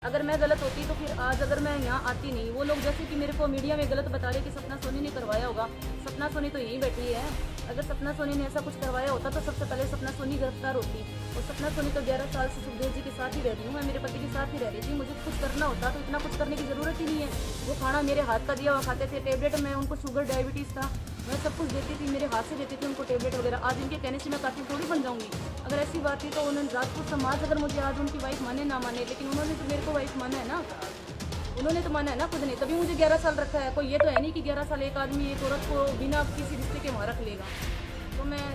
अगर मैं गलत होती तो फिर आज अगर मैं यहाँ आती नहीं। वो लोग जैसे कि मेरे को मीडिया में गलत बता रहे कि सपना सोनी ने करवाया होगा। सपना सोनी तो यहीं बैठी है। अगर सपना सोनी ने ऐसा कुछ करवाया होता तो सबसे पहले सपना सोनी गिरफ्तार होती। और सपना सोनी तो 11 साल से सुखदेव जी के साथ ही रह रही हूँ। मैं मेरे पति के साथ ही रह रही थी। मुझे कुछ करना होता तो इतना कुछ करने की ज़रूरत ही नहीं है। वो खाना मेरे हाथ का दिया हुआ खाते थे। टेबलेट में उनको शुगर डायबिटीज़ था, मैं सब कुछ देती थी, मेरे हाथ से देती थी उनको टेबलेट वगैरह। आज इनके कहने से मैं कातिल थोड़ी बन जाऊँगी। अगर ऐसी बात थी तो उन्होंने राजपूत समाज अगर मुझे आज उनकी वाइफ माने ना माने, लेकिन उन्होंने तो मेरे को वाइफ माना है ना। उन्होंने तो माना है ना खुद ने, तभी मुझे 11 साल रखा है। कोई ये तो है नहीं कि 11 साल एक आदमी एक औरत को बिना किसी रिश्ते के वहाँ रख लेगा। तो मैं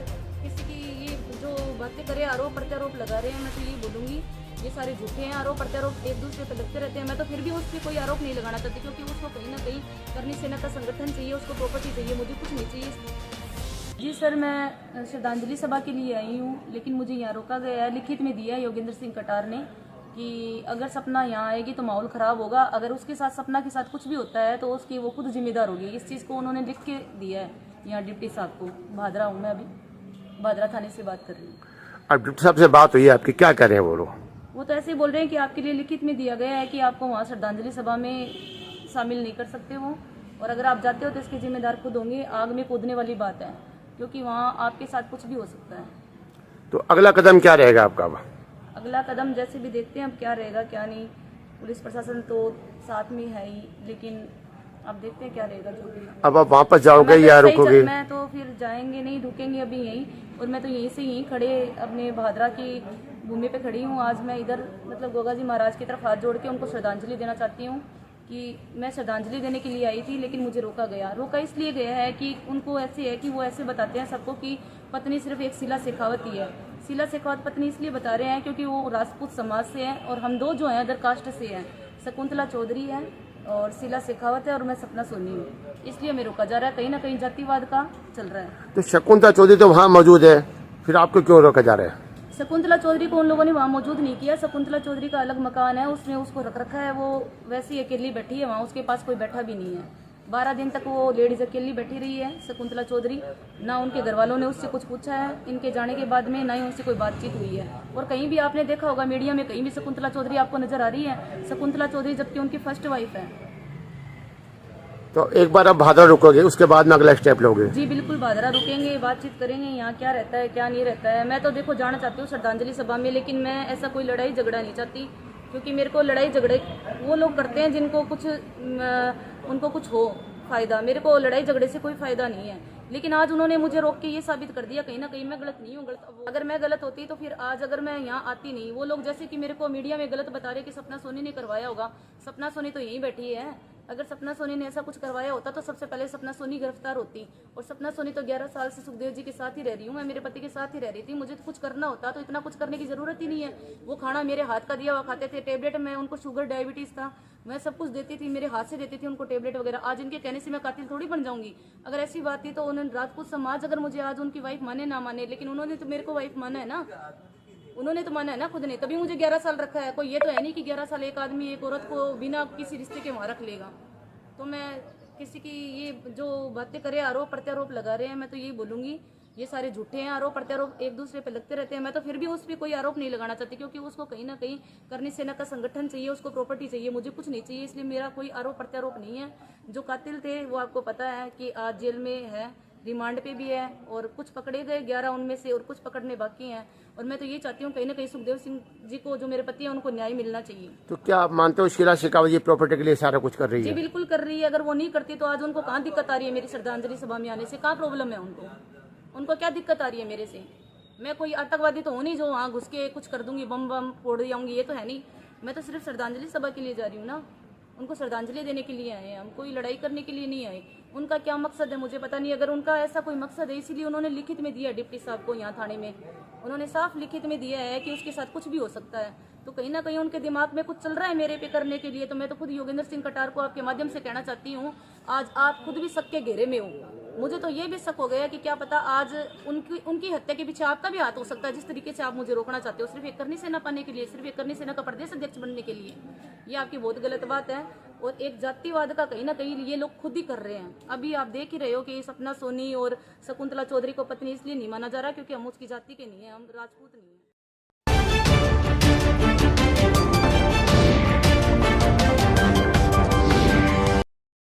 किसी की ये जो बातें करे, आरोप प्रत्यारोप लगा रहे हैं, मैं तो यही बोलूँगी ये सारे झूठे हैं। आरोप प्रत्यारोप एक दूसरे पर लगते रहते हैं। मैं तो फिर भी उस पर कोई आरोप नहीं लगाना चाहती, क्योंकि उसको कहीं ना कहीं करनी सेना का संगठन चाहिए, उसको प्रॉपर्टी चाहिए, मुझे कुछ नहीं चाहिए। जी सर, मैं श्रद्धांजलि सभा के लिए आई हूँ, लेकिन मुझे यहाँ रोका गया है। लिखित में दिया है योगेंद्र सिंह कटार ने कि अगर सपना यहाँ आएगी तो माहौल ख़राब होगा। अगर उसके साथ सपना के साथ कुछ भी होता है तो उसकी वो खुद जिम्मेदार होगी। इस चीज़ को उन्होंने लिख के दिया है यहाँ डिप्टी साहब को। भादरा हूँ मैं, अभी भादरा थाने से बात कर रही हूँ। अब डिप्टी साहब से बात हुई है आपकी, क्या कह रहे हैं वो लोग? वो तो ऐसे ही बोल रहे हैं कि आपके लिए लिखित में दिया गया है कि आपको वहाँ श्रद्धांजलि सभा में शामिल नहीं कर सकते हो, और अगर आप जाते हो तो इसके जिम्मेदार खुद होंगे। आग में कूदने वाली बात है, क्योंकि वहाँ आपके साथ कुछ भी हो सकता है। तो अगला कदम क्या रहेगा आपका? अगला कदम जैसे भी देखते हैं अब क्या रहेगा क्या नहीं। पुलिस प्रशासन तो साथ में है ही, लेकिन अब देखते हैं क्या रहेगा जो भी। अब आप वापस जाओगे या रुकोगे? मैं तो फिर जाएंगे नहीं, रुकेंगे अभी यहीं। और मैं तो यहीं से यहीं खड़े अपने भादरा की भूमि पे खड़ी हूँ। आज मैं इधर मतलब गोगा जी महाराज की तरफ हाथ जोड़ के उनको श्रद्धांजलि देना चाहती हूँ कि मैं श्रद्धांजलि देने के लिए आई थी, लेकिन मुझे रोका गया। रोका इसलिए गया है कि उनको ऐसे है कि वो ऐसे बताते हैं सबको कि पत्नी सिर्फ एक शीला शेखावत ही है। शीला शेखावत पत्नी इसलिए बता रहे हैं क्योंकि वो राजपूत समाज से हैं, और हम दो जो हैं अदर कास्ट से हैं। शकुंतला चौधरी है और शीला शेखावत है, और मैं सपना सोनी हूँ। इसलिए हमें रोका जा रहा है। कहीं ना कहीं जातिवाद का चल रहा है। तो शकुंतला चौधरी तो वहाँ मौजूद है, फिर आपको क्यों रोका जा रहा है? शकुंतला चौधरी को उन लोगों ने वहाँ मौजूद नहीं किया। शकुंतला चौधरी का अलग मकान है, उसने उसको रख रखा है। वो वैसे ही अकेली बैठी है वहाँ, उसके पास कोई बैठा भी नहीं है। 12 दिन तक वो लेडीज अकेली बैठी रही है शकुंतला चौधरी। ना उनके घर वालों ने उससे कुछ पूछा है इनके जाने के बाद में, ना ही उनसे कोई बातचीत हुई है। और कहीं भी आपने देखा होगा मीडिया में, कहीं भी शकुंतला चौधरी आपको नजर आ रही है? शकुंतला चौधरी जबकि उनकी फर्स्ट वाइफ है। तो एक बार आप भादरा रुकोगे, उसके बाद में अगला स्टेप लोगे? जी बिल्कुल, भादरा रुकेंगे, बातचीत करेंगे यहाँ क्या रहता है क्या नहीं रहता है। मैं तो देखो जाना चाहती हूँ श्रद्धांजलि सभा में, लेकिन मैं ऐसा कोई लड़ाई झगड़ा नहीं चाहती, क्योंकि मेरे को लड़ाई झगड़े वो लोग करते हैं जिनको कुछ उनको कुछ हो फायदा। मेरे को लड़ाई झगड़े से कोई फायदा नहीं है। लेकिन आज उन्होंने मुझे रोक के ये साबित कर दिया कहीं ना कहीं मैं गलत नहीं हूँ। अगर मैं गलत होती तो फिर आज अगर मैं यहाँ आती नहीं। वो लोग जैसे कि मेरे को मीडिया में गलत बता रहे कि सपना सोनी ने करवाया होगा। सपना सोनी तो यहीं बैठी है। अगर सपना सोनी ने ऐसा कुछ करवाया होता तो सबसे पहले सपना सोनी गिरफ्तार होती। और सपना सोनी तो 11 साल से सुखदेव जी के साथ ही रह रही हूँ। मैं मेरे पति के साथ ही रह रही थी। मुझे कुछ करना होता तो इतना कुछ करने की जरूरत ही नहीं है। वो खाना मेरे हाथ का दिया हुआ खाते थे। टेबलेट में उनको शुगर डायबिटीज था, मैं सब कुछ देती थी, मेरे हाथ से देती थी उनको टेबलेट वगैरह। आज इनके कहने से मैं कातिल थोड़ी बन जाऊंगी। अगर ऐसी बात थी तो उन्होंने राजपूत समाज अगर मुझे आज उनकी वाइफ माने ना माने, लेकिन उन्होंने तो मेरे को वाइफ माना है ना। उन्होंने तो माना है ना खुद ने, तभी मुझे 11 साल रखा है। कोई ये तो है नहीं कि 11 साल एक आदमी एक औरत को बिना किसी रिश्ते के वहाँ रख लेगा। तो मैं किसी की ये जो बातें करे, आरोप प्रत्यारोप लगा रहे हैं, मैं तो यही बोलूँगी ये सारे झूठे हैं। आरोप प्रत्यारोप एक दूसरे पे लगते रहते हैं। मैं तो फिर भी उस पर कोई आरोप नहीं लगाना चाहती, क्योंकि उसको कहीं ना कहीं करनी सेना का संगठन चाहिए, उसको प्रॉपर्टी चाहिए, मुझे कुछ नहीं चाहिए। इसलिए मेरा कोई आरोप प्रत्यारोप नहीं है। जो कातिल थे वो आपको पता है कि आज जेल में है, रिमांड पे भी है, और कुछ पकड़े गए 11 उनमें से, और कुछ पकड़ने बाकी हैं। और मैं तो ये चाहती हूँ कहीं ना कहीं सुखदेव सिंह जी को, जो मेरे पति हैं, उनको न्याय मिलना चाहिए। तो क्या आप मानते हो शीला शेखावत जी प्रॉपर्टी के लिए सारा कुछ कर रही है? जी बिल्कुल कर रही है। अगर वो नहीं करती तो आज उनको कहाँ दिक्कत आ रही है मेरी श्रद्धांजलि सभा में आने से? कहाँ प्रॉब्लम है उनको क्या दिक्कत आ रही है मेरे से? मैं कोई आतंकवादी तो हूँ नहीं जो वहाँ घुस के कुछ कर दूंगी, बम बम फोड़ जाऊंगी, ये तो है नहीं। मैं तो सिर्फ श्रद्धांजलि सभा के लिए जा रही हूँ ना। उनको श्रद्धांजलि देने के लिए आए हैं हम, कोई लड़ाई करने के लिए नहीं आए। उनका क्या मकसद है मुझे पता नहीं। अगर उनका ऐसा कोई मकसद है, इसीलिए उन्होंने लिखित में दिया डिप्टी साहब को यहाँ थाने में। उन्होंने साफ लिखित में दिया है कि उसके साथ कुछ भी हो सकता है। तो कहीं ना कहीं उनके दिमाग में कुछ चल रहा है मेरे पे करने के लिए। तो मैं तो खुद योगेंद्र सिंह कटार को आपके माध्यम से कहना चाहती हूँ, आज आप खुद भी शक के घेरे में हो। मुझे तो ये भी शक हो गया कि क्या पता आज उनकी हत्या के पीछे आपका भी हाथ हो सकता है। जिस तरीके से आप मुझे रोकना चाहते हो सिर्फ एक करनी सेना पाने के लिए, सिर्फ एक करनी सेना का प्रदेश अध्यक्ष बनने के लिए, ये आपकी बहुत गलत बात है। और एक जातिवाद का कहीं ना कहीं ये लोग खुद ही कर रहे हैं। अभी आप देख ही रहे हो कि सपना सोनी और शकुंतला चौधरी को पत्नी इसलिए नहीं माना जा रहा क्योंकि हम उसकी जाति के नहीं है, हम राजपूत नहीं है।